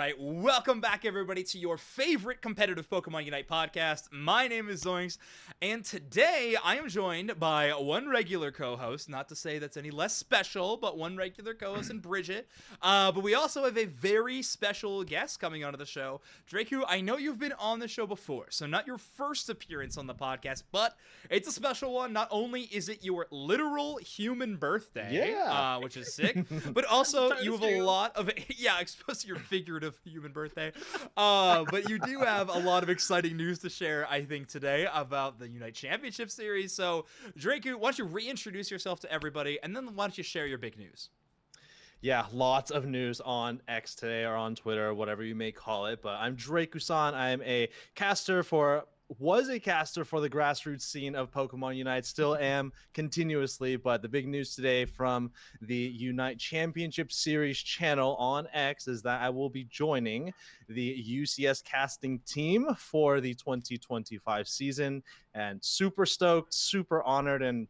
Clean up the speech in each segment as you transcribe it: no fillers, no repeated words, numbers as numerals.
right, welcome back everybody to your favorite competitive Pokemon Unite podcast. My name is Zoinks, and today I am joined by one regular co-host, not to say that's any less special, but one regular co-host in Bridget. But we also have a very special guest coming onto the show. Dreiku, I know you've been on the show before, so not your first appearance on the podcast, but it's a special one. Not only is it your literal human birthday, which is sick, but also you have a lot of, exposed to your figurative human birthday, but you do have a lot of exciting news to share, I think, today about the Unite Championship Series. So, Dreiku, why don't you reintroduce yourself to everybody, and then why don't you share your big news? Yeah, lots of news on X today, or on Twitter, or whatever you may call it. But I'm Dreiku-san. I'm was a caster for the grassroots scene of Pokemon Unite, still am continuously. But the big news today from the Unite Championship Series channel on X is that I will be joining the UCS casting team for the 2025 season, and super stoked, super honored, and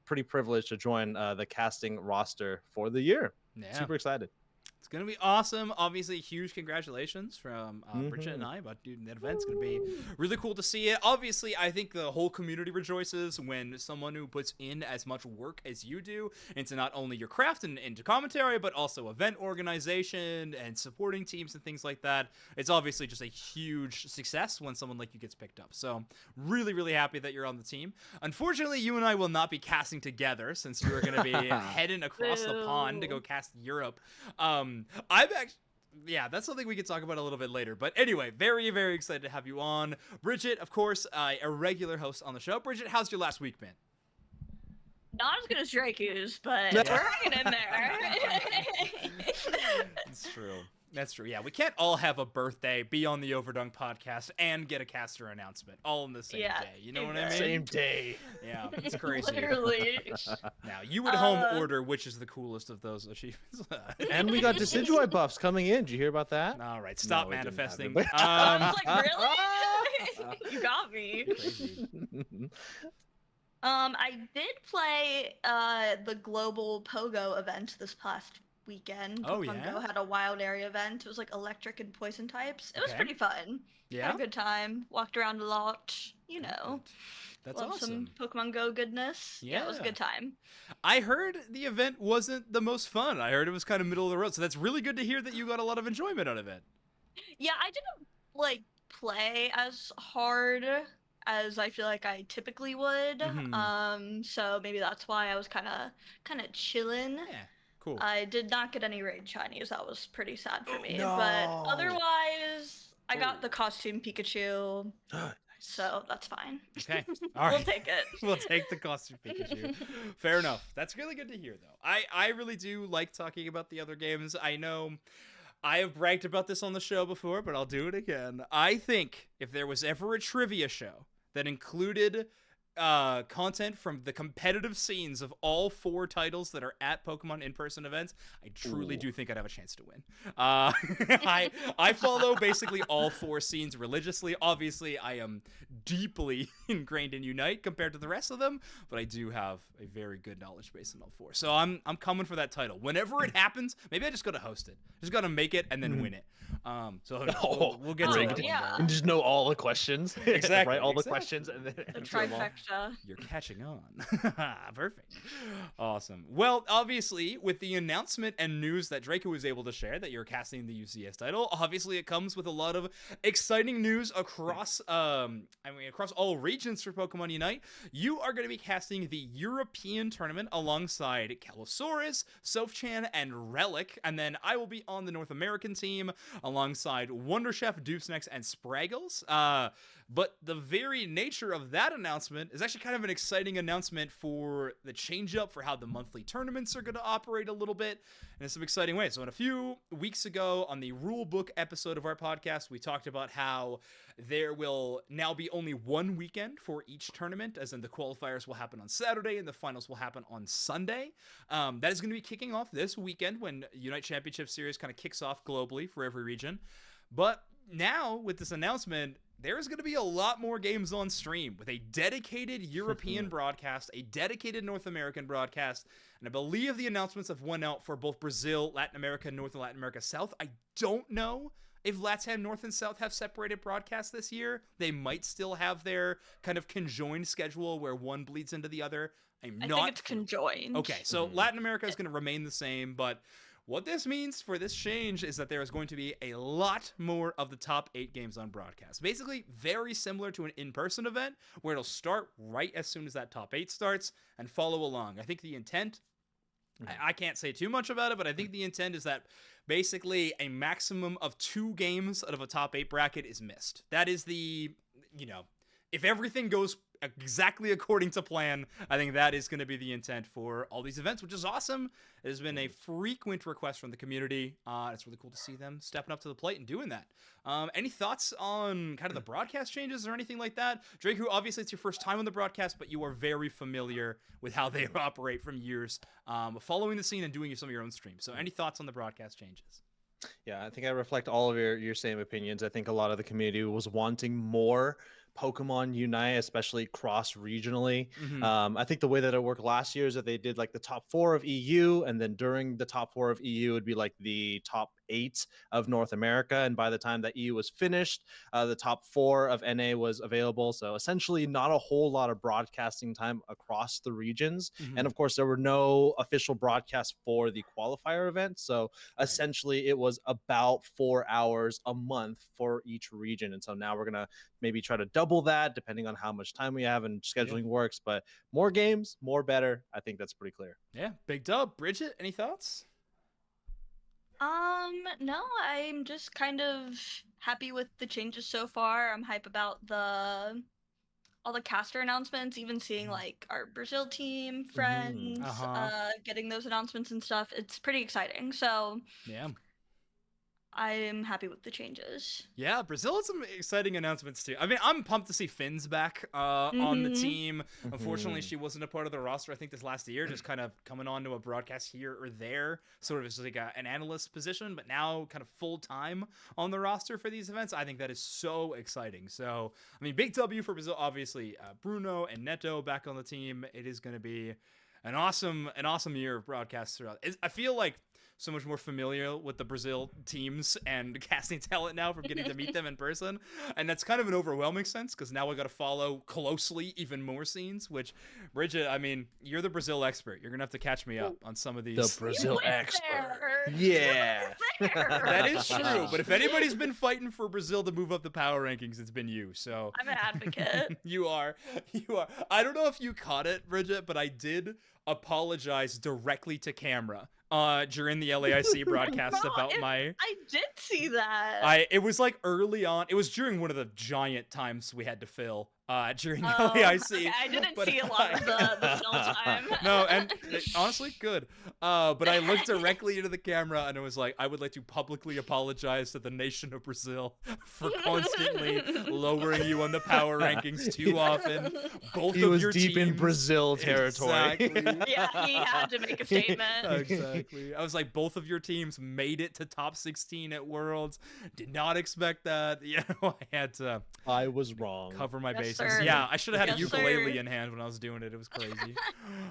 pretty privileged to join the casting roster for the year. Yeah. Super excited. It's going to be awesome. Obviously, huge congratulations from Bridget and I about doing that event. It's going to be really cool to see it. Obviously, I think the whole community rejoices when someone who puts in as much work as you do into not only your craft and into commentary, but also event organization and supporting teams and things like that. It's obviously just a huge success when someone like you gets picked up. So really, really happy that you're on the team. Unfortunately, you and I will not be casting together since you are going to be heading across the pond to go cast Europe. That's something we can talk about a little bit later. But anyway, very, very excited to have you on. Bridget, of course, a regular host on the show. Bridget, how's your last week been? Not as good as Draku's, but we're hanging in there. It's true. That's true. Yeah, we can't all have a birthday, be on the Overdunk podcast, and get a caster announcement all in the same day. You know what I mean? Same day. Yeah, it's crazy. Literally. Now, you at home order which is the coolest of those achievements. And we got Decidueye buffs coming in. Did you hear about that? All right, stop manifesting. I was like, really? You got me. Crazy. I did play the global Pogo event this past weekend. Pokemon Go had a wild area event. It was like electric and poison types. It was pretty fun. Yeah. Had a good time. Walked around a lot. You know. That's Love awesome. Some Pokemon Go goodness. Yeah, it was a good time. I heard the event wasn't the most fun. I heard it was kind of middle of the road. So that's really good to hear that you got a lot of enjoyment out of it. Yeah, I didn't play as hard as I feel like I typically would. So maybe that's why I was kind of chilling. Yeah. Cool. I did not get any raid shinies. That was pretty sad for me. No. But otherwise, I got the costume Pikachu. Nice. So that's fine. Okay. All right. We'll take it. We'll take the costume Pikachu. Fair enough. That's really good to hear, though. I really do like talking about the other games. I know I have bragged about this on the show before, but I'll do it again. I think if there was ever a trivia show that included content from the competitive scenes of all 4 titles that are at Pokemon in-person events, I truly do think I'd have a chance to win. I follow basically all 4 scenes religiously. Obviously, I am deeply ingrained in Unite compared to the rest of them, but I do have a very good knowledge base in all 4. So I'm coming for that title. Whenever it happens, maybe I just got to host it. Just got to make it and then win it. We'll get to that one, yeah. And just know all the questions. Exactly. Right, all the questions. And then The trifecta. You're catching on. Perfect. Awesome. Well, obviously, with the announcement and news that Dreiku was able to share that you're casting the UCS title, obviously it comes with a lot of exciting news across all regions for Pokemon Unite. You are going to be casting the European tournament alongside Calosaurus, Sofchan, and Relic, and then I will be on the North American team alongside Wonder Chef, Doofsnex, and Spraggles. But the very nature of that announcement is actually kind of an exciting announcement for the change up for how the monthly tournaments are going to operate a little bit in some exciting ways. So in a few weeks ago on the rule book episode of our podcast, we talked about how there will now be only one weekend for each tournament, as in the qualifiers will happen on Saturday and the finals will happen on Sunday. That is going to be kicking off this weekend when Unite Championship Series kind of kicks off globally for every region. But now with this announcement, there's going to be a lot more games on stream with a dedicated European broadcast, a dedicated North American broadcast, and I believe the announcements have went out for both Brazil, Latin America, North, and Latin America South. I don't know if LATAM North and South have separated broadcasts this year. They might still have their kind of conjoined schedule where one bleeds into the other. I think it's conjoined. Okay, so Latin America is going to remain the same, but what this means for this change is that there is going to be a lot more of the top 8 games on broadcast. Basically, very similar to an in-person event where it'll start right as soon as that top 8 starts and follow along. I think the intent, I can't say too much about it, but I think the intent is that basically a maximum of 2 games out of a top 8 bracket is missed. That is the, if everything goes exactly according to plan, I think that is going to be the intent for all these events, which is awesome. It has been a frequent request from the community. It's really cool to see them stepping up to the plate and doing that. Any thoughts on kind of the broadcast changes or anything like that? Dreiku, obviously it's your first time on the broadcast, but you are very familiar with how they operate from years following the scene and doing some of your own streams. So any thoughts on the broadcast changes? Yeah, I think I reflect all of your same opinions. I think a lot of the community was wanting more Pokemon Unite, especially cross-regionally. I think the way that it worked last year is that they did like the top 4 of EU, and then during the top 4 of EU, it'd be like the top 8 of North America. And by the time that EU was finished, the top 4 of NA was available. So essentially not a whole lot of broadcasting time across the regions. And of course, there were no official broadcasts for the qualifier event. So essentially it was about 4 hours a month for each region. And so now we're going to maybe try to double that depending on how much time we have and scheduling works. But more games, more better. I think that's pretty clear. Yeah, big dub. Bridget, any thoughts? No, I'm just kind of happy with the changes so far. I'm hype about all the caster announcements, even seeing like our Brazil team friends getting those announcements and stuff. It's pretty exciting. So yeah, I'm happy with the changes. Yeah, Brazil had some exciting announcements too. I mean, I'm pumped to see Finn's back on the team. Unfortunately, she wasn't a part of the roster, I think, this last year, just kind of coming on to a broadcast here or there, sort of as like an analyst position, but now kind of full-time on the roster for these events. I think that is so exciting. So, I mean, big W for Brazil, obviously. Bruno and Neto back on the team. It is going to be an awesome year of broadcasts throughout. I feel like so much more familiar with the Brazil teams and casting talent now from getting to meet them in person. And that's kind of an overwhelming sense because now I got to follow closely even more scenes, which, Bridget, I mean, you're the Brazil expert. You're going to have to catch me up on some of these. The Brazil expert. There. Yeah. That is true. But if anybody's been fighting for Brazil to move up the power rankings, it's been you. So I'm an advocate. You are. I don't know if you caught it, Bridget, but I did apologize directly to camera during the LAIC broadcast about I did see that. It was like early on. It was during one of the giant times we had to fill during LAIC. Okay, I didn't see a lot of the fill time. No, and honestly, good. But I looked directly into the camera and it was like, I would like to publicly apologize to the nation of Brazil for constantly lowering you on the power rankings too often. He was deep in Brazil territory. Exactly. Yeah, he had to make a statement. Exactly. I was like, both of your teams made it to top 16 at Worlds. Did not expect that. I had to. I was wrong. Cover my bases. Sir. Yeah, I should have had a Yes, ukulele sir. in hand when I was doing it. It was crazy.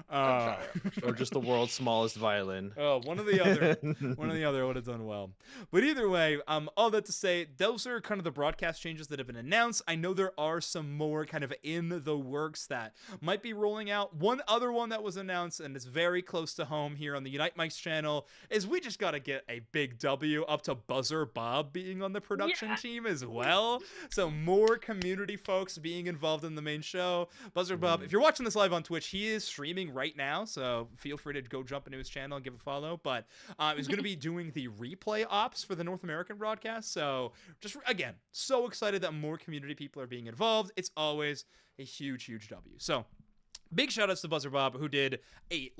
Or just the world's smallest violin. Oh, one or the other would have done well. But either way, all that to say, those are kind of the broadcast changes that have been announced. I know there are some more kind of in the works that might be rolling out. One other one that was announced, and it's very close to home here on the Unite Mike's channel, is we just got to get a big W up to Buzzer Bob being on the production team as well. So more community folks being involved in the main show. Buzzer Bob, if you're watching this live on Twitch, he is streaming right now, so feel free to go jump into his channel and give a follow. But he's going to be doing the replay ops for the North American broadcast. So just, again, so excited that more community people are being involved. It's always a huge W. So big shout outs to Buzzer Bob, who did a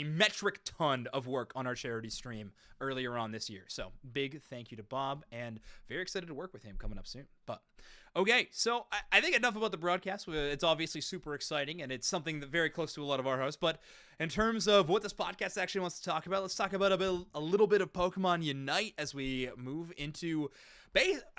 metric ton of work on our charity stream earlier on this year. So big thank you to Bob, and very excited to work with him coming up soon. But okay, so I think enough about the broadcast. It's obviously super exciting, and it's something that very close to a lot of our hosts. But in terms of what this podcast actually wants to talk about, let's talk about a little bit of Pokemon Unite as we move into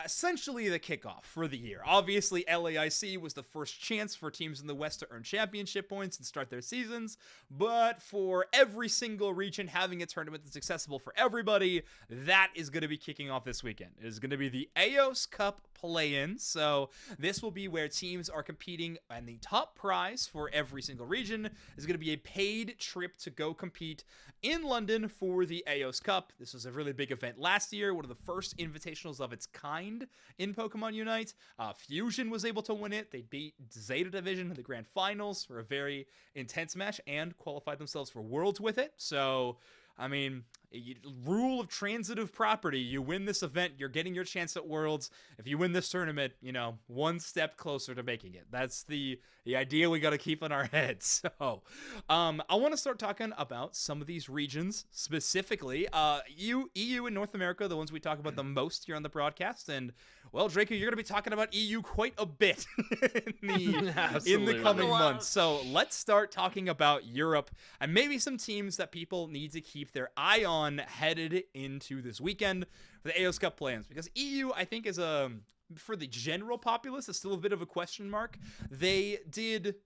essentially the kickoff for the year. Obviously, LAIC was the first chance for teams in the West to earn championship points and start their seasons, but for every single region having a tournament that's accessible for everybody, that is going to be kicking off this weekend. It is going to be the Aeos Cup play-in, so this will be where teams are competing, and the top prize for every single region is going to be a paid trip to go compete in London for the Aeos Cup. This was a really big event last year, one of the first invitationals of its kind in Pokemon Unite. Fusion was able to win it. They beat Zeta Division in the grand finals for a very intense match and qualified themselves for Worlds with it. So, I mean, rule of transitive property, you win this event, you're getting your chance at Worlds. If you win this tournament, you know, one step closer to making it. That's the idea we got to keep in our heads. So I want to start talking about some of these regions specifically. EU and North America, the ones we talk about the most here on the broadcast. And well, Dreiku, you're going to be talking about EU quite a bit in the coming months. So let's start talking about Europe and maybe some teams that people need to keep their eye on headed into this weekend for the Aeos Cup plans, because EU, I think, is for the general populace, is still a bit of a question mark. They did,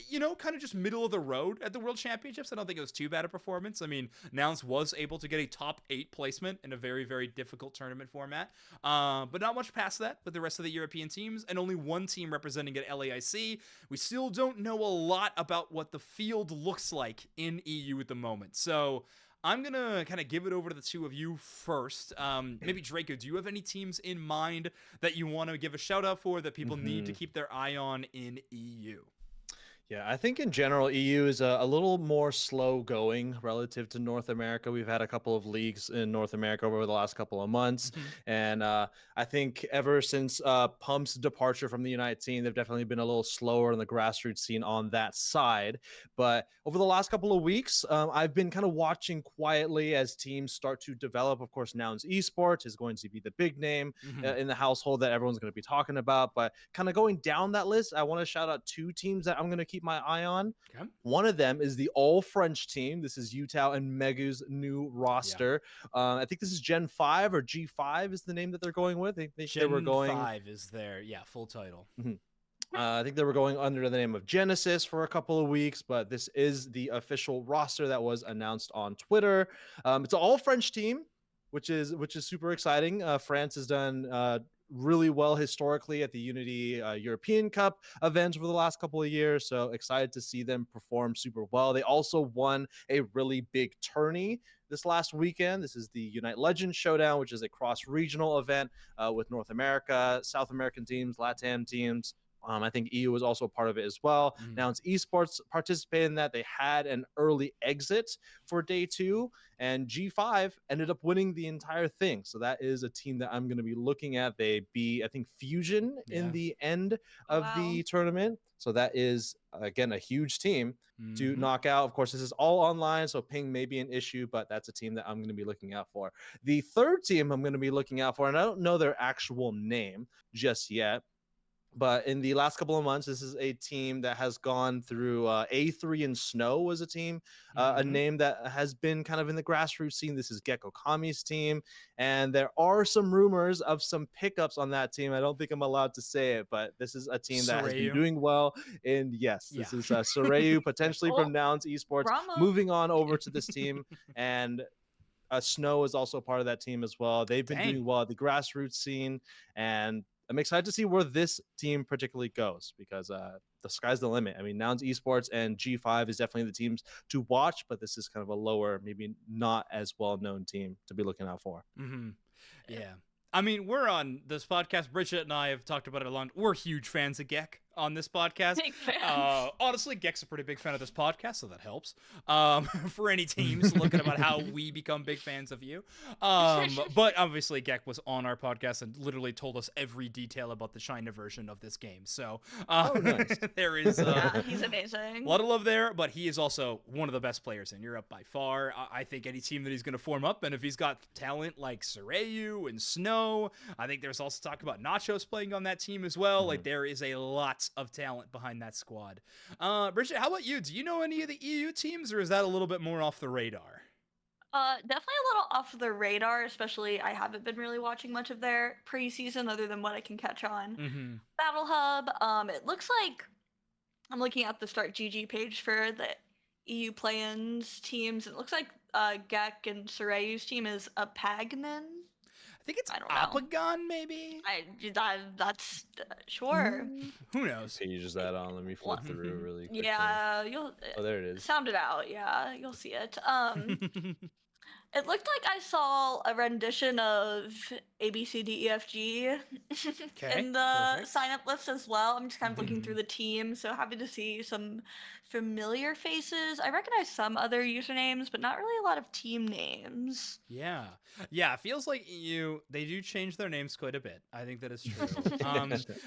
you know, kind of just middle of the road at the World Championships. I don't think it was too bad a performance. I mean, Nouns was able to get a top 8 placement in a very, very difficult tournament format, but not much past that with the rest of the European teams, and only one team representing at LAIC. We still don't know a lot about what the field looks like in EU at the moment. So I'm going to kind of give it over to the two of you first. Maybe Dreiku, do you have any teams in mind that you want to give a shout out for that people need to keep their eye on in EU? Yeah, I think in general, EU is a little more slow going relative to North America. We've had a couple of leagues in North America over the last couple of months. And I think ever since Pump's departure from the United scene, they've definitely been a little slower in the grassroots scene on that side. But over the last couple of weeks, I've been kind of watching quietly as teams start to develop. Of course, Nouns Esports is going to be the big name in the household that everyone's going to be talking about. But kind of going down that list, I want to shout out 2 teams that I'm going to keep my eye on. Okay. One of them is the all French team. This is Utah and Megu's new roster. I think this is Gen 5 or G5 is the name that they're going with. They were going 5 is their full title. I think they were going under the name of Genesis for a couple of weeks, but this is the official roster that was announced on Twitter. It's an all French team, which is super exciting. France has done really well historically at the Unity European Cup events over the last couple of years, so excited to see them perform super well. They also won a really big tourney this last weekend. This is the Unite Legends Showdown, which is a cross-regional event with North America, South American teams, LATAM teams. I think EU was also part of it as well. Nouns Esports participated in that. They had an early exit for day 2, and G5 ended up winning the entire thing. So that is a team that I'm going to be looking at. They beat, I think, Fusion in the end of the tournament. So that is, again, a huge team to knock out. Of course, this is all online, so ping may be an issue, but that's a team that I'm going to be looking out for. The third team I'm going to be looking out for, and I don't know their actual name just yet, but in the last couple of months, this is a team that has gone through A3 and Snow was a team, a name that has been kind of in the grassroots scene. This is Gecko Kami's team. And there are some rumors of some pickups on that team. I don't think I'm allowed to say it, but this is a team that has been doing well. And yes, this is Sorayu, potentially from Nouns Esports, moving on over to this team. And Snow is also part of that team as well. They've been doing well at the grassroots scene. And I'm excited to see where this team particularly goes, because the sky's the limit. I mean, Nouns Esports and G5 is definitely the teams to watch, but this is kind of a lower, maybe not as well-known team to be looking out for. Yeah. I mean, we're on this podcast. Bridget and I have talked about it a lot. We're huge fans of Gek on this podcast. Big fans. Honestly, Gek's a pretty big fan of this podcast, so that helps. For any teams looking about how we become big fans of you. But obviously, Gek was on our podcast and literally told us every detail about the China version of this game. So nice. There is he's amazing. A lot of love there, but he is also one of the best players in Europe by far. I think any team that he's going to form up, and if he's got talent like Sorayu and Snow, I think there's also talk about Nachos playing on that team as well. Like, there is a lot of talent behind that squad. Bridget, how about you? Do you know any of the EU teams, or is that a little bit more off the radar? Definitely a little off the radar, especially I haven't been really watching much of their preseason other than what I can catch on Mm-hmm. Battle Hub. It looks like I'm looking at the Start GG page for the EU play-ins teams. It looks like Gek and Sorayu's team is a Pagman. I think it's I don't know. Apagon, maybe. That's sure. Who knows? Page is that on? Let me flip through really quickly. Yeah, you'll Oh, there it is. sound it out. Yeah, you'll see it. It looked like I saw a rendition of A B C D E F G in the perfect. sign up list as well. I'm just kind of looking Mhm. through the team, so happy to see some familiar faces. I recognize some other usernames, but not really a lot of team names. Yeah. Yeah, it feels like they do change their names quite a bit. I think that is true.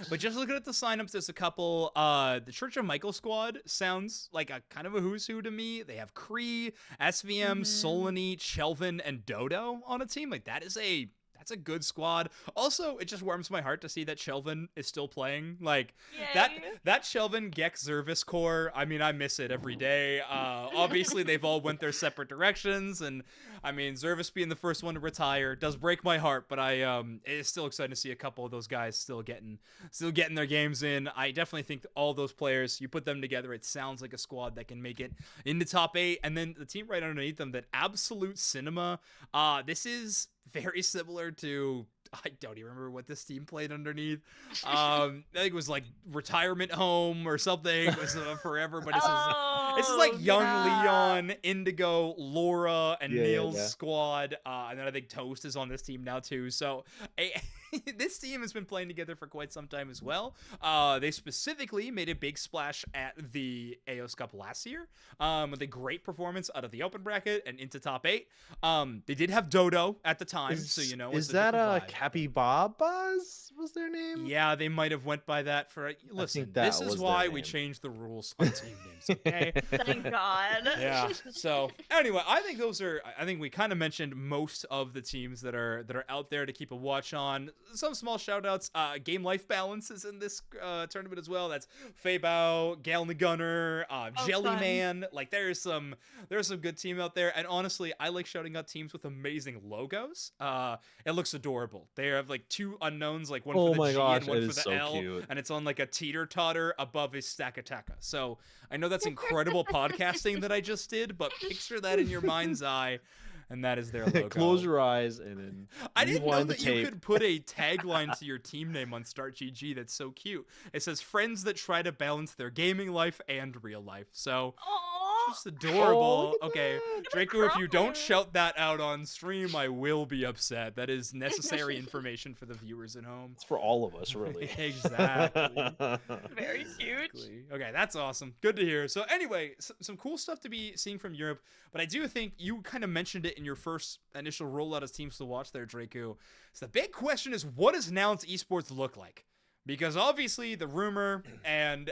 But just looking at the signups, there's a couple. The Church of Michael squad sounds like a kind of a who's who to me. They have Kree, SVM, Solony, Chelvin, and Dodo on a team. Like that's a good squad. Also, it just warms my heart to see that Chelvin is still playing. Like Yay. that Chelvin Gek Zervis core. I mean, I miss it every day. Obviously, they've all went their separate directions, and I mean, Zervis being the first one to retire does break my heart. But it's still exciting to see a couple of those guys still getting their games in. I definitely think that all those players, you put them together, it sounds like a squad that can make it into top 8. And then the team right underneath them, that Absolute Cinema. This is very similar to, I don't even remember what this team played underneath. I think it was like Retirement Home or something. It was forever, but this is like Young Leon, Indigo, Laura, and Neil's squad. And then I think Toast is on this team now too. So this team has been playing together for quite some time as well. They specifically made a big splash at the Aeos Cup last year with a great performance out of the open bracket and into top 8. They did have Dodo at the time, so you know. Is that Capybabas was their name? Yeah, they might have went by that for. Listen, this is why we changed the rules on team names. Okay. Thank God. Yeah. So anyway, I think we kind of mentioned most of the teams that are out there to keep a watch on. Some small shout outs. Game Life Balance is in this tournament as well. That's Fabao, Gal the Gunner, Jellyman. Like there's some good team out there. And honestly, I like shouting out teams with amazing logos. It looks adorable. They have like 2 unknowns, like one for the G and one for the L, cute. and it's on like a teeter-totter above a stack of Taka. So I know that's incredible podcasting that I just did, but picture that in your mind's eye. And that is their logo. Close your eyes and then I didn't know that you could put a tagline to your team name on Start GG. That's so cute. It says friends that try to balance their gaming life and real life. So just adorable. Okay, Dreiku, if you don't shout that out on stream, I will be upset. That is necessary information for the viewers at home. It's for all of us, really. Exactly. Very cute. Okay, that's awesome. Good to hear. So anyway, some cool stuff to be seeing from Europe, but I do think you kind of mentioned it in your first initial rollout of teams to watch there, Dreiku. So the big question is, what does Now's esports look like? Because obviously the rumor, and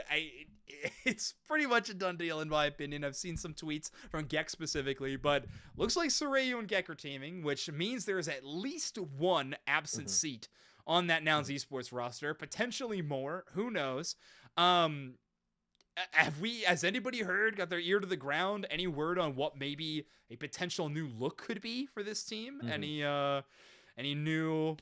it's pretty much a done deal in my opinion. I've seen some tweets from Gek specifically, but looks like Sorayu and Gek are teaming, which means there is at least one absent seat on that Nouns esports roster, potentially more. Who knows? Has anybody heard, got their ear to the ground, any word on what maybe a potential new look could be for this team? Any new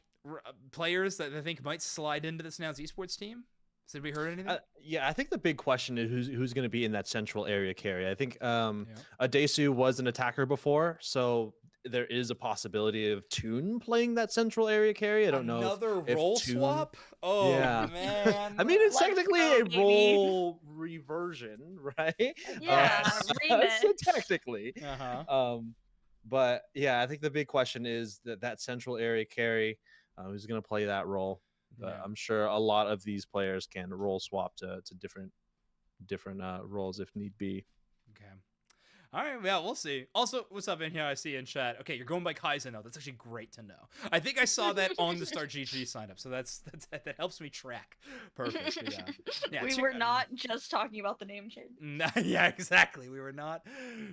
players that I think might slide into this Nouns esports team? Has anybody heard anything? Yeah, I think the big question is who's going to be in that central area carry. I think Adesu was an attacker before, so there is a possibility of Toon playing that central area carry. I don't know. Another role swap? Oh, yeah. Man. I mean, it's technically a role reversion, right? Yeah, remix. So technically. But yeah, I think the big question is that central area carry, who's going to play that role. I'm sure a lot of these players can role swap to different roles if need be. Okay. All right, well, we'll see. Also, what's up in here? I see in chat. Okay, you're going by Kaizen now. That's actually great to know. I think I saw that on the Start GG sign up, so that helps me track. Perfect. Yeah. We were not just talking about the name change. Yeah, exactly. We were not.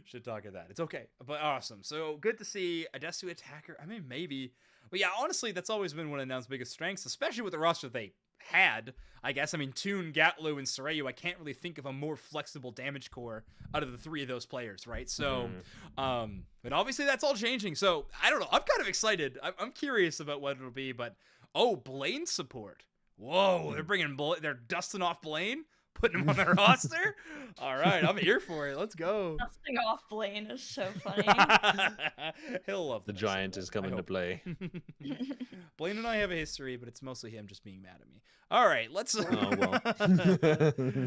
Should talk of that. It's okay, but awesome. So good to see Adesu attacker. I mean, maybe. But yeah, honestly, that's always been one of Noun's biggest strengths, especially with the roster they had, I guess. I mean, Toon, Gatlu, and Sarayu, I can't really think of a more flexible damage core out of the three of those players, right? So, but obviously that's all changing. So, I don't know. I'm kind of excited. I'm curious about what it'll be, but, Blaine support. Whoa, they're dusting off Blaine? Putting him on their roster? All right, I'm here for it. Let's go. Dusting off Blaine is so funny. He'll love The this. giant is coming to play. Blaine and I have a history, but it's mostly him just being mad at me. All right, let's. Oh, well.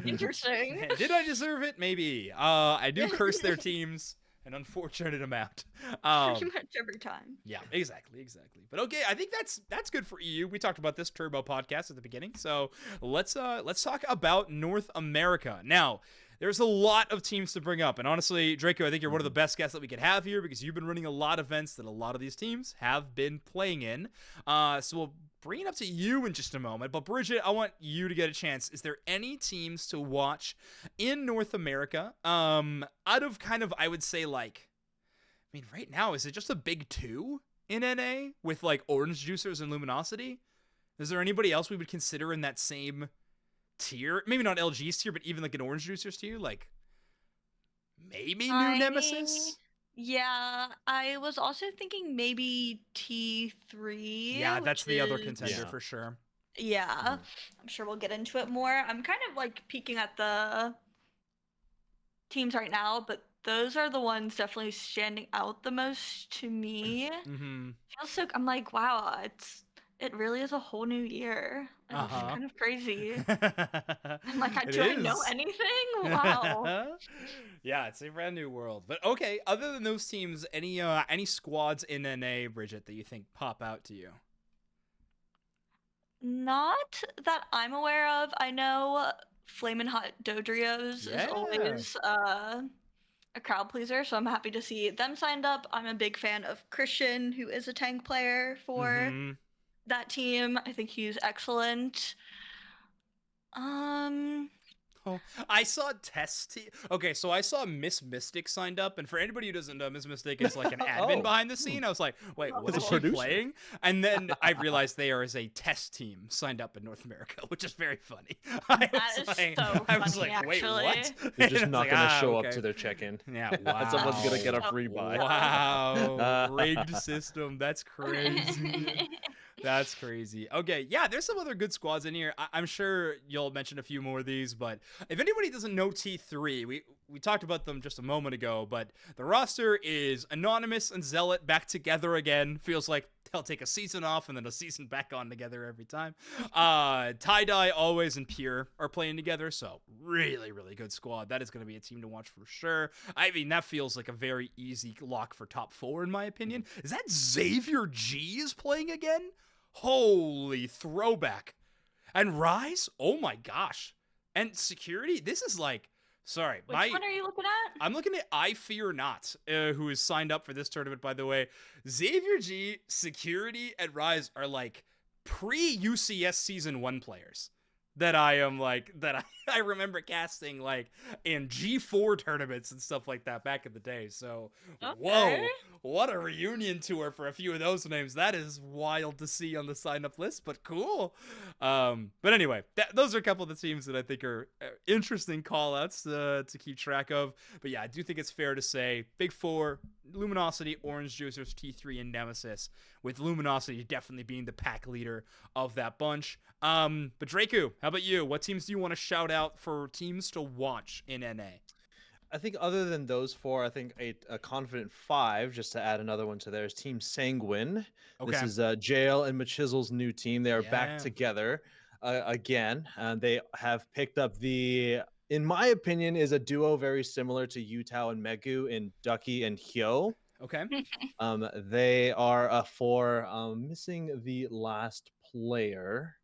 Interesting. Did I deserve it? Maybe. I do curse their teams an unfortunate amount. Pretty much every time. Yeah, exactly. But okay, I think that's good for EU. We talked about this Turbo podcast at the beginning, so let's talk about North America now. There's a lot of teams to bring up, and honestly, Dreiku, I think you're one of the best guests that we could have here because you've been running a lot of events that a lot of these teams have been playing in. So we'll bring it up to you in just a moment. But Bridget, I want you to get a chance. Is there any teams to watch in North America? Out of kind of, I would say, like, I mean, right now, is it just a big two in NA with like Orange Juicers and Luminosity? Is there anybody else we would consider in that same tier? Maybe not LG's tier, but even like an Orange Juicers tier, like maybe New Nemesis. Yeah, I was also thinking maybe T3. Yeah, that's the other contender Yeah. for sure. Yeah, I'm sure we'll get into it more. I'm kind of like peeking at the teams right now, but those are the ones definitely standing out the most to me. Mm-hmm. Feels so. I'm like, wow, it really is a whole new year. It's kind of crazy. I'm like, do I know anything? Wow. Yeah, it's a brand new world. But okay, other than those teams, any squads in NA, Bridget, that you think pop out to you? Not that I'm aware of. I know Flamin' Hot Dodrios is always a crowd pleaser, so I'm happy to see them signed up. I'm a big fan of Christian, who is a tank player for that team. I think he's excellent. I saw Okay, so I saw Miss Mystic signed up, and for anybody who doesn't know, Miss Mystic is like an admin behind the scene. I was like, wait, what is she playing? And then I realized they are as a test team signed up in North America, which is very funny. I was like, wait, what? They're just not going to show up to their check-in. Yeah, wow. Someone's going to get a free buy. Wow, rigged system. That's crazy. That's crazy. Okay, yeah, there's some other good squads in here. I'm sure you'll mention a few more of these, but if anybody doesn't know T3, we talked about them just a moment ago, but the roster is Anonymous and Zealot back together again. Feels like they'll take a season off and then a season back on together every time. Tie-Dye, Always, and Pure are playing together, so really, really good squad. That is going to be a team to watch for sure. I mean, that feels like a very easy lock for top 4, in my opinion. Is that Xavier G is playing again? Holy throwback. And Rise? Oh my gosh. And Security? This is like, sorry. Which one are you looking at? I'm looking at I Fear Not, who is signed up for this tournament, by the way. Xavier G, Security, and Rise are like pre-UCS Season 1 players that I am like, that I remember casting like in G4 tournaments and stuff like that back in the day. So, whoa, what a reunion tour for a few of those names. That is wild to see on the sign-up list, but cool. But anyway, those are a couple of the teams that I think are interesting call-outs to keep track of. But yeah, I do think it's fair to say Big Four, Luminosity, Orange Juicers, T3, and Nemesis, with Luminosity definitely being the pack leader of that bunch. But Dreiku, how about you? What teams do you want to shout out for teams to watch in NA? I think other than those four, I think a confident 5, just to add another one to there, is Team Sanguine. Okay. This is Jail and Machizel's new team. They are back together again. They have picked up in my opinion, is a duo very similar to Yutao and Megu in Ducky and Hyo. Okay. They are missing the last player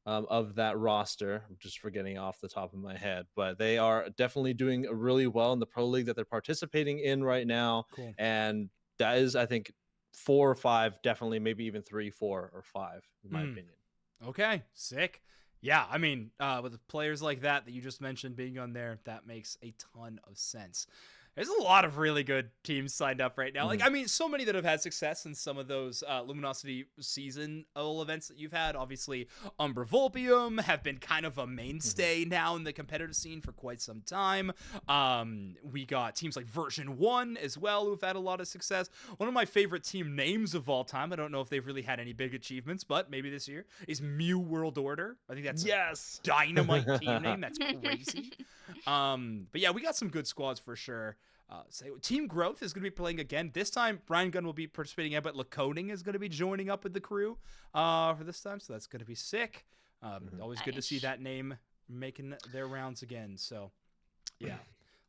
of that roster. I'm just forgetting off the top of my head, but they are definitely doing really well in the pro league that they're participating in right now. Cool. And that is, I think, 4 or 5, definitely, maybe even 3, 4, or 5, in my opinion. Okay, sick. Yeah, I mean, with players like that you just mentioned being on there, that makes a ton of sense. There's a lot of really good teams signed up right now. Like, Mhm. I mean, so many that have had success in some of those Luminosity seasonal events that you've had. Obviously, Umbra Volpium have been kind of a mainstay now in the competitive scene for quite some time. We got teams like Version 1 as well who've had a lot of success. One of my favorite team names of all time, I don't know if they've really had any big achievements, but maybe this year, is Mew World Order. I think that's Yes. a dynamite team name. That's crazy. But yeah, we got some good squads for sure. So Team Growth is going to be playing again. This time, Brian Gunn will be participating in, but Laconing is going to be joining up with the crew for this time. So that's going to be sick. Always good to see Nice. that name making their rounds again. So yeah,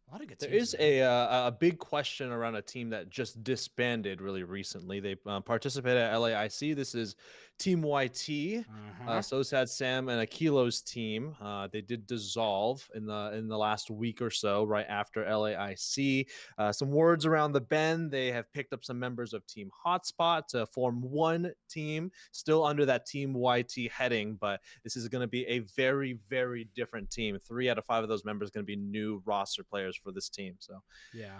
a lot of good There teams. is a big question around a team that just disbanded really recently. They participated at LAIC. This is Team YT. So sad Sam and Akilo's team. They did dissolve in the last week or so, right after LAIC. Some words around the bend. They have picked up some members of Team Hotspot to form one team, still under that Team YT heading, but this is going to be a very, very different team. 3 out of 5 of those members going to be new roster players for this team. So Yeah.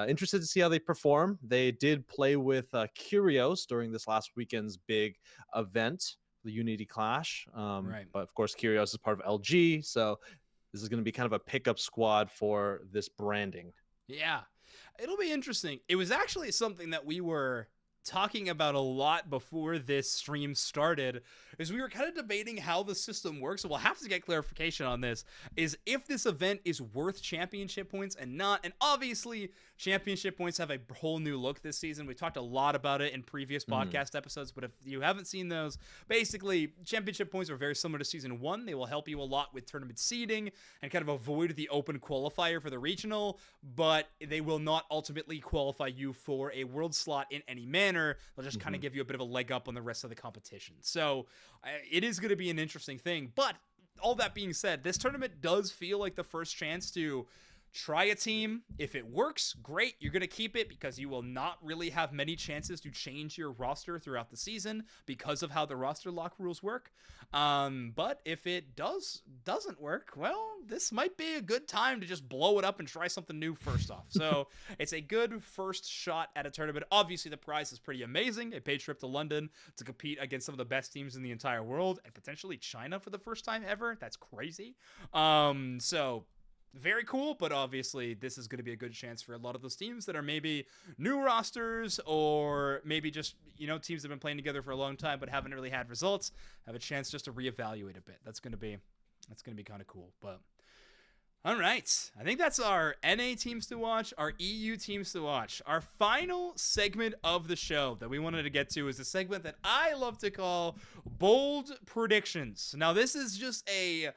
interested to see how they perform. They did play with Curios during this last weekend's big event, the Unity Clash. Right. But of course, Curios is part of LG, so this is going to be kind of a pickup squad for this branding. Yeah. It'll be interesting. It was actually something that we were talking about a lot before this stream started, is we were kind of debating how the system works. So we'll have to get clarification on this, is if this event is worth championship points and not. And obviously championship points have a whole new look this season. We talked a lot about it in previous podcast episodes, but if you haven't seen those, basically championship points are very similar to season 1. They will help you a lot with tournament seeding and kind of avoid the open qualifier for the regional, but they will not ultimately qualify you for a world slot in any manner. They'll just kind of give you a bit of a leg up on the rest of the competition. So it is going to be an interesting thing. But all that being said, this tournament does feel like the first chance to try a team. If it works, great. You're going to keep it because you will not really have many chances to change your roster throughout the season because of how the roster lock rules work. But if it doesn't work, well, this might be a good time to just blow it up and try something new first off. So it's a good first shot at a tournament. Obviously, the prize is pretty amazing. A paid trip to London to compete against some of the best teams in the entire world and potentially China for the first time ever. That's crazy. So very cool, but obviously this is going to be a good chance for a lot of those teams that are maybe new rosters or maybe just, teams that have been playing together for a long time but haven't really had results, have a chance just to reevaluate a bit. That's going to be kind of cool. But all right, I think that's our NA teams to watch, our EU teams to watch. Our final segment of the show that we wanted to get to is a segment that I love to call Bold Predictions. Now, this is just a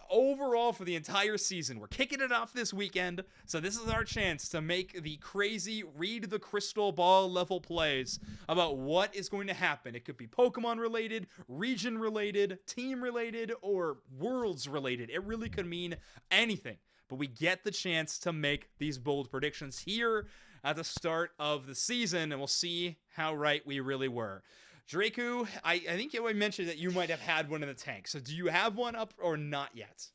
overall for the entire season. We're kicking it off this weekend, so this is our chance to make the crazy read the crystal ball level plays about what is going to happen. It could be Pokemon related, region related, team related, or worlds related. It really could mean anything, but we get the chance to make these bold predictions here at the start of the season, and we'll see how right we really were. Dreiku, I think you mentioned that you might have had one in the tank. So do you have one up or not yet?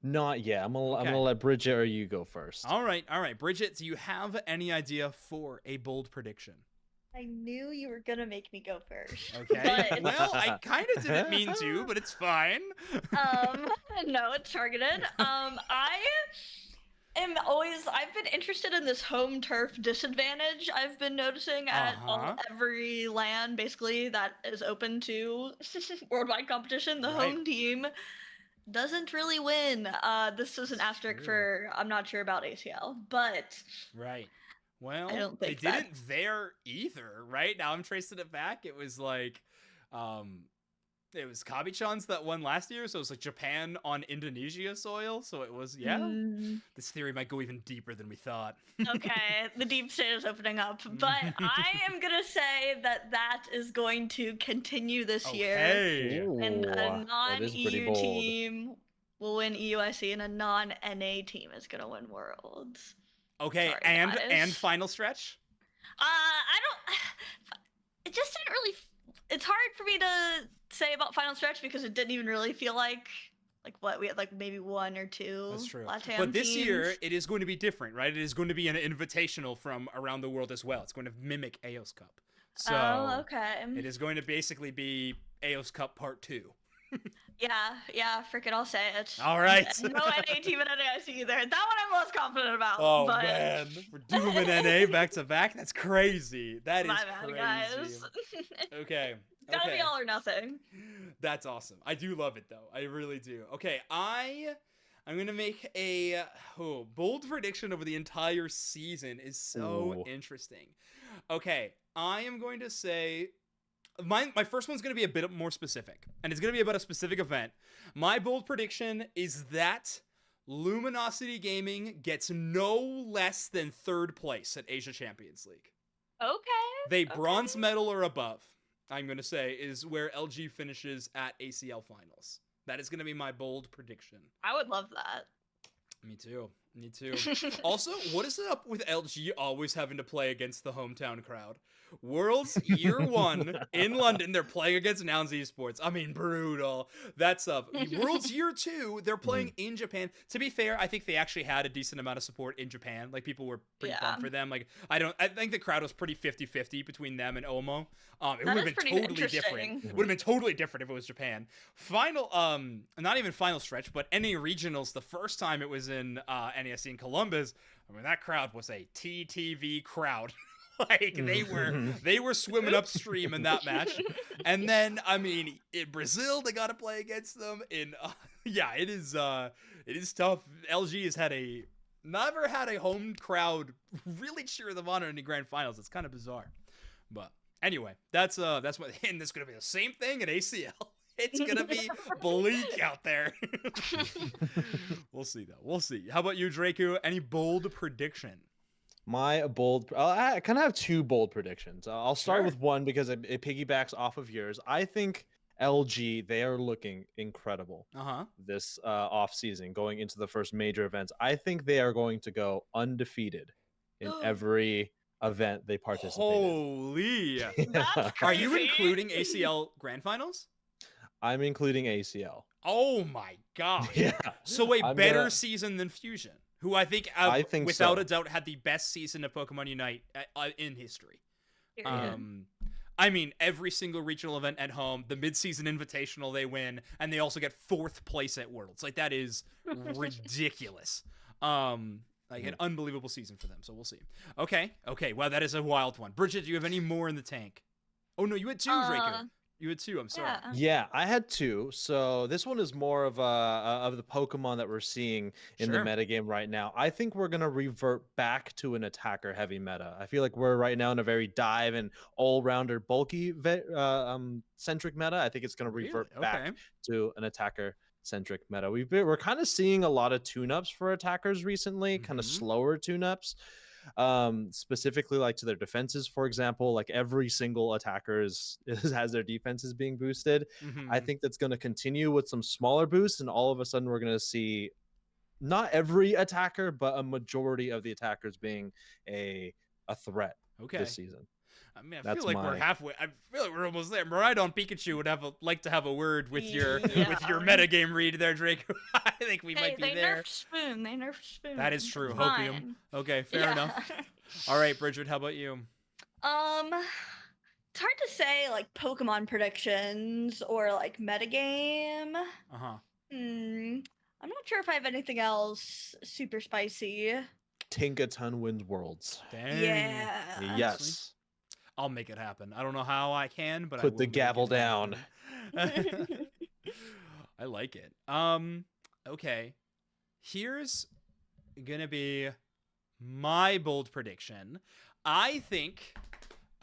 Not yet. I'm gonna let Bridget or you go first. All right. Bridget, do you have any idea for a bold prediction? I knew you were gonna make me go first. Okay. But, Well, I kind of didn't mean to, but it's fine. no, it's targeted. I've been interested in this home turf disadvantage I've been noticing at every LAN basically that is open to worldwide competition. The home team doesn't really win. This is an asterisk for I'm not sure about ACL, but right. Well, I don't think they didn't there either, right? Now I'm tracing it back. It was like it was Kabi-chan's that won last year, so it was like Japan on Indonesia soil. So it was, this theory might go even deeper than we thought. Okay, the deep state is opening up, but I am gonna say that is going to continue this year, Ooh, and a that is pretty non-EU bold. team will win EUIC, and a non-NA team is gonna win Worlds. Okay, Sorry, and guys. final stretch? I don't. It just didn't really. It's hard for me to say about final stretch because it didn't even really feel like like what we had like maybe 1 or 2 That's true. LATAM But this teams. year, it is going to be different, right? It is going to be an invitational from around the world as well. It's going to mimic Aeos Cup. So Oh, okay. it is going to basically be Aeos Cup Part 2. Yeah, freaking I'll say it. All right. No NA team in NAIC either. That one I'm most confident about. Oh, but... man. We're Doom and NA back to back? That's crazy. That is My bad, crazy. guys. Okay. It's gotta be all or nothing. That's awesome. I do love it, though. I really do. Okay, I'm going to make a bold prediction over the entire season. Is so interesting. Okay, I am going to say... My first one's going to be a bit more specific, and it's going to be about a specific event. My bold prediction is that Luminosity Gaming gets no less than 3rd place at Asia Champions League. Okay. They bronze medal or above, I'm going to say, is where LG finishes at ACL finals. That is going to be my bold prediction. I would love that. Me too. Also, what is it up with LG always having to play against the hometown crowd? Worlds year 1 in London, they're playing against Nouns Esports. I mean, brutal. That's up. Worlds year 2, they're playing in Japan. To be fair, I think they actually had a decent amount of support in Japan. Like, people were pretty pumped for them. Like, I think the crowd was pretty 50-50 between them and Omo. It would have been totally different. It would have been totally different if it was Japan. Final, not even final stretch, but NA regionals, the first time it was in NASC in Columbus, I mean, that crowd was a TTV crowd. Like, they were swimming upstream in that match. And then, I mean, in Brazil, they got to play against them. It is tough. LG has never had a home crowd really cheer them on in the grand finals. It's kind of bizarre. But anyway, that's what, and it's going to be the same thing at ACL. It's going to be bleak out there. We'll see, though. We'll see. How about you, Dreiku? Any bold prediction? My bold, I kind of have 2 bold predictions. I'll start with one because it piggybacks off of yours. I think LG, they are looking incredible this off season, going into the first major events. I think they are going to go undefeated in every event they participate Holy. in. That's crazy. Are you including ACL grand finals? I'm including ACL. Oh my god. Yeah. So a better season than Fusion, who I think without a doubt had the best season of Pokemon Unite in history. I mean, every single regional event at home, the mid-season invitational they win, and they also get 4th place at Worlds. Like, that is ridiculous. Like, an unbelievable season for them, so we'll see. Okay, wow, that is a wild one. Bridget, do you have any more in the tank? Oh, no, you had 2, Dreiku. You had 2, I'm sorry. Yeah, I had 2. So this one is more of the Pokemon that we're seeing in the metagame right now. I think we're going to revert back to an attacker-heavy meta. I feel like we're right now in a very dive and all-rounder, bulky centric meta. I think it's going to revert back to an attacker-centric meta. We're kind of seeing a lot of tune-ups for attackers recently, kind of slower tune-ups. Specifically like to their defenses, for example. Like, every single attacker has their defenses being boosted. I think that's going to continue with some smaller boosts, and all of a sudden we're going to see not every attacker, but a majority of the attackers being a threat this season. I mean, I feel like we're halfway. I feel like we're almost there. Maridon Pikachu would like to have a word with your metagame read there, Drake. I think we might be there. They nerfed Spoon. That is true. Hopium. Okay, fair enough. All right, Bridget, how about you? It's hard to say, like, Pokemon predictions or like metagame. I'm not sure if I have anything else super spicy. Tinkaton wins Worlds. Dang. Yeah. Yes. I'll make it happen. I don't know how I can, but put the gavel down. I like it. Okay. Here's gonna be my bold prediction. I think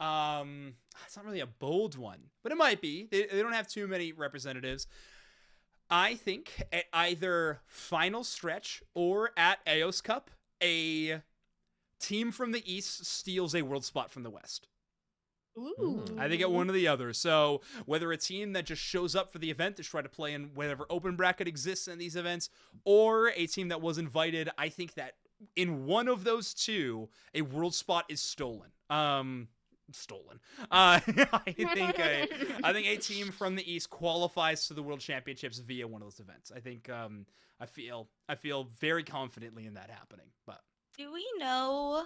it's not really a bold one, but it might be. They don't have too many representatives. I think at either final stretch or at Aeos Cup, a team from the East steals a world spot from the West. Ooh. I think at one or the other. So whether a team that just shows up for the event to try to play in whatever open bracket exists in these events, or a team that was invited, I think that in one of those two, a world spot is stolen. stolen. I think a team from the East qualifies to the World Championships via one of those events. I think I feel very confidently in that happening. But do we know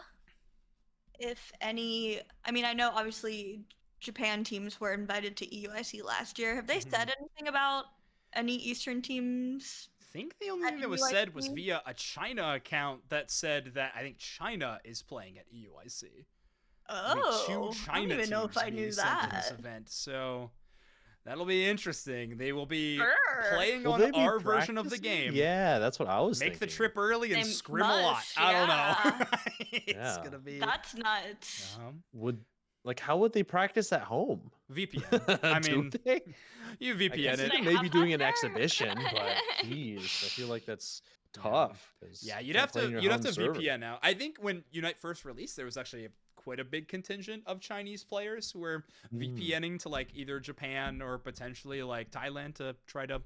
if any? I mean, I know obviously Japan teams were invited to EUIC last year. Have they said anything about any Eastern teams? I think the only thing that was said was via a China account that said that I think China is playing at EUIC. Oh, two China I don't even know if I knew that. In this event, so that'll be interesting. They will be Sure. playing Will on they be our version of the practicing? game. Yeah, that's what I was Make thinking. the trip early and They scrim a lot. must, I don't know. yeah. It's gonna be. That's nuts. How would they practice at home? VPN. I mean, Do they? you I VPN guess it. They maybe have doing that an there? exhibition, but geez, I feel like that's tough. 'cause Yeah, you you'd can't have play in to your you'd have home to server. VPN now. I think when Unite first released, there was actually quite a big contingent of Chinese players who were VPNing to like either Japan or potentially like Thailand to try to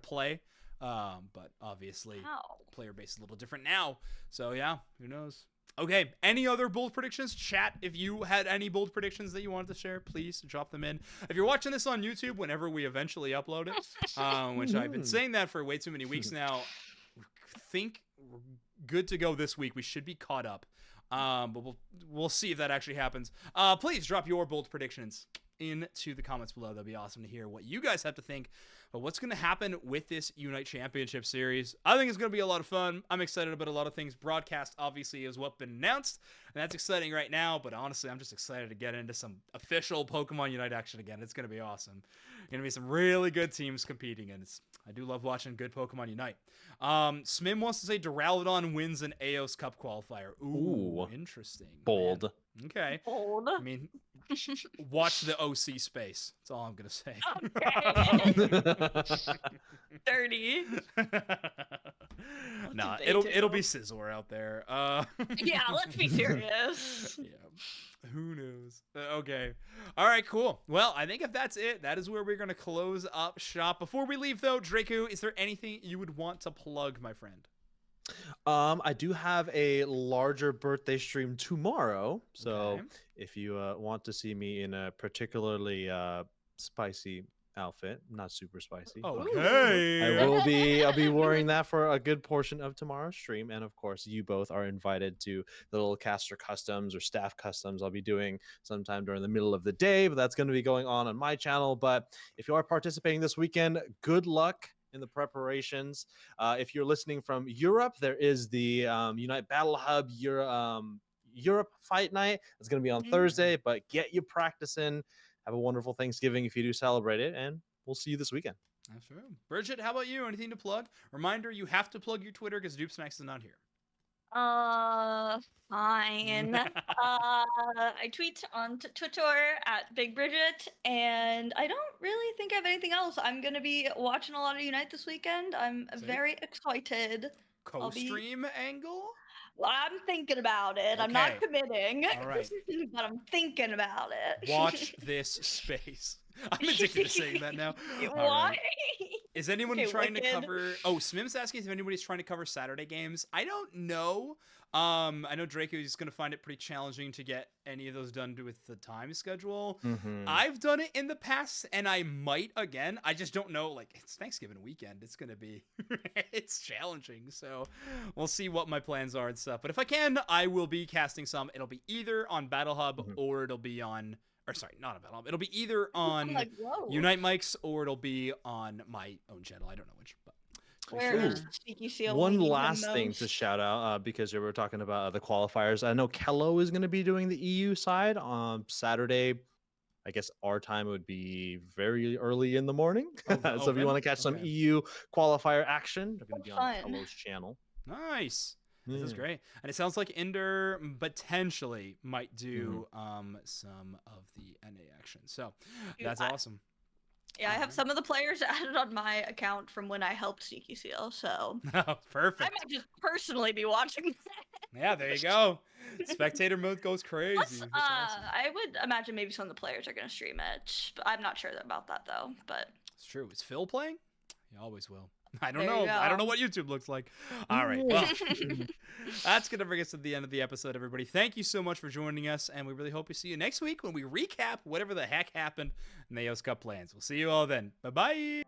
play. But obviously, Wow. player base is a little different now. So yeah, who knows? Okay, any other bold predictions? Chat, if you had any bold predictions that you wanted to share, please drop them in. If you're watching this on YouTube, whenever we eventually upload it, which I've been saying that for way too many weeks now, think we're good to go this week. We should be caught up. But we'll see if that actually happens. Please drop your bold predictions into the comments below. That'd be awesome to hear what you guys have to think about what's going to happen with this Unite Championship Series. I think it's going to be a lot of fun. I'm excited about a lot of things. Broadcast, obviously, is what's been announced, and that's exciting right now, but honestly, I'm just excited to get into some official Pokemon Unite action again. It's going to be awesome. Going to be some really good teams competing, and I do love watching good Pokemon Unite. Smim wants to say Duraludon wins an Aeos Cup qualifier. Ooh. Interesting. Bold. Man. Okay. Bold. I mean, watch the OC space. That's all I'm gonna say. Okay. Dirty. Nah, they it'll do? be Sizzler out there. Yeah, let's be serious. Yeah. Who knows? Okay. All right, cool. Well, I think if that's it, that is where we're going to close up shop. Before we leave, though, Dreiku, is there anything you would want to plug, my friend? I do have a larger birthday stream tomorrow, so Okay. if you want to see me in a particularly spicy outfit, not super spicy, but Okay. I'll be wearing that for a good portion of tomorrow's stream, and of course you both are invited to the little caster customs or staff customs I'll be doing sometime during the middle of the day, but that's going to be going on my channel. But if you are participating this weekend, good luck in the preparations. If you're listening from Europe, there is the Unite Battle Hub Europe Fight Night. It's going to be on Thursday, but get you practicing. Have a wonderful Thanksgiving if you do celebrate it, and we'll see you this weekend. That's true. Bridget, how about you? Anything to plug? Reminder, you have to plug your Twitter because Dupe Snacks is not here. Fine. I tweet on Twitter at Big Bridget, and I don't really think I have anything else. I'm gonna be watching a lot of Unite this weekend. I'm See? very excited. Co-stream angle? Well, I'm thinking about it. I'm not Okay. committing, All right. but I'm thinking about it. Watch this space. I'm addicted to saying that now. All Why? right. Is anyone Okay, trying to Wicked. cover? Oh, Smim's asking if anybody's trying to cover Saturday games. I don't know. I know Dreiku is going to find it pretty challenging to get any of those done with the time schedule. I've done it in the past, and I might again. I just don't know. Like, it's Thanksgiving weekend. It's going to be, it's challenging. So we'll see what my plans are and stuff. But if I can, I will be casting some. It'll be either on Battle Hub or it'll be on, or sorry, not on Battle Hub. It'll be either on I'm like, whoa. Unite Mics or it'll be on my own channel. I don't know which, but. Where Ooh. is Sneaky Seal One leading the last thing to most? shout out because we were talking about the qualifiers. I know Kello is going to be doing the EU side on Saturday. I guess our time would be very early in the morning. Oh, the So if open? you want to catch some Okay. EU qualifier action, they're going to be on Fun. Kello's channel. Nice. This is Yeah. great. And it sounds like Ender potentially might do some of the NA action. So Dude, that's awesome. Yeah, I have Alright. some of the players added on my account from when I helped Sneaky Seal, so Oh, I perfect. might just personally be watching that. Yeah, there you go. Spectator mode goes crazy. Plus, That's awesome. I would imagine maybe some of the players are going to stream it, but I'm not sure about that though. But It's true. Is Phil playing? He always will. I don't There you know. I don't know go. what YouTube looks like. All right. Well, that's going to bring us to the end of the episode, everybody. Thank you so much for joining us, and we really hope we see you next week when we recap whatever the heck happened in the Aeos Cup plans. We'll see you all then. Bye-bye.